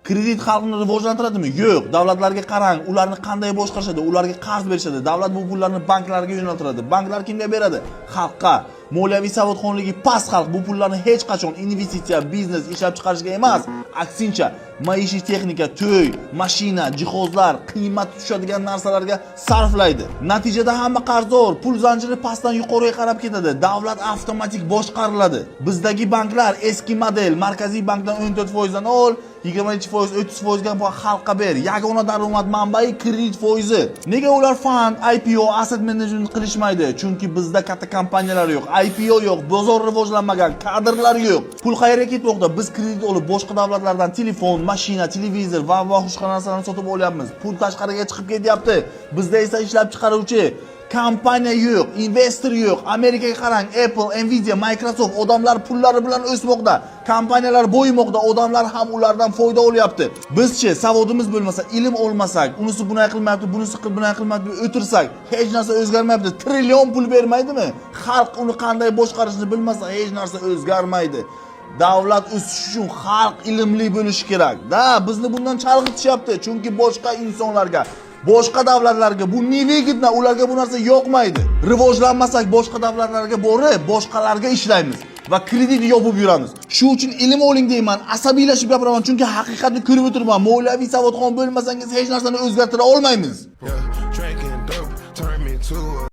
Kredit xalqni rivojlantiradimi? Yo'q. Davlatlarga qarang, ularni qanday boshqarishadi, ularga qarz berishadi. Davlat bu pullarni banklarga yo'naltiradi. Banklar kimga beradi? Xalqqa. Moliyaviy savodxonligi past xalq bu pullarni hech qachon investitsiya, biznes, ishlab chiqarishga emas, aksincha maishiy texnika, to'y, mashina, jihozlar, qiymat tushadigan narsalarga sarflaydi. Natijada hamma qarzdor, pul zanjiri pastdan yuqoriga qarab ketadi. Davlat avtomatik boshqariladi. Bizdagi banklar eski model, markaziy bankdan 14% dan ol, 22%, 30% ga xalqqa ber. Yagona daromad manbai kredit foizi. Nega ular fond, IPO, asset management qilishmaydi? Chunki bizda katta kompaniyalar yo'q, IPO yo'q, bozor rivojlanmagan, kadrlar yo'q. Pul qayerga ketmoqda? Biz kredit olib boshqa davlatlardan telefon, mashina, televizor va boshqa narsalarni sotib olyapmiz. Pul tashqariga chiqib ketyapti. Bizda esa ishlab chiqaruvchi kompaniya yo'q, investor yo'q. Amerikaga qarang, Apple, Nvidia, Microsoft odamlar pullari bilan o'smoqda. Kompaniyalar boyimoqda, odamlar ham ulardan foyda olyapti. Bizchi savodimiz bo'lmasa, ilm olmasak, unisi bunday qilmayapti, bunisi bunday qilmayapti, o'tirsak, hech narsa o'zgarmayapti. Trillion pul bermaydimi? Xalq uni qanday boshqarishni bilmasa, hech narsa o'zgarmaydi. Davlat o'sishi uchun xalq ilmli bo'lishi kerak. Da, bizni bundan chalg'itishyapti, chunki boshqa insonlarga, boshqa davlatlarga bu nevigidna, ularga bu narsa yoqmaydi. Rivojlanmasak boshqa davlatlarga borib, boshqalarga ishlaymiz va kredit yopib yuramiz. Shu uchun ilm oling deyman, asabiylashib gapiraman, chunki haqiqatni ko'rib o'tirman. Moliyaviy savodxon bo'lmasangiz hech narsani o'zgartira olmaymiz.